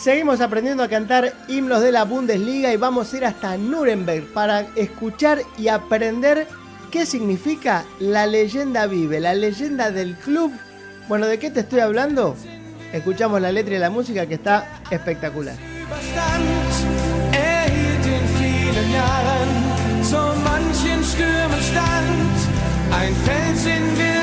Seguimos aprendiendo a cantar himnos de la Bundesliga y vamos a ir hasta Nuremberg para escuchar y aprender qué significa la leyenda vive, la leyenda del club. Bueno, ¿de qué te estoy hablando? Escuchamos la letra y la música, que está espectacular. So manchen Stürmen stand, ein Fels in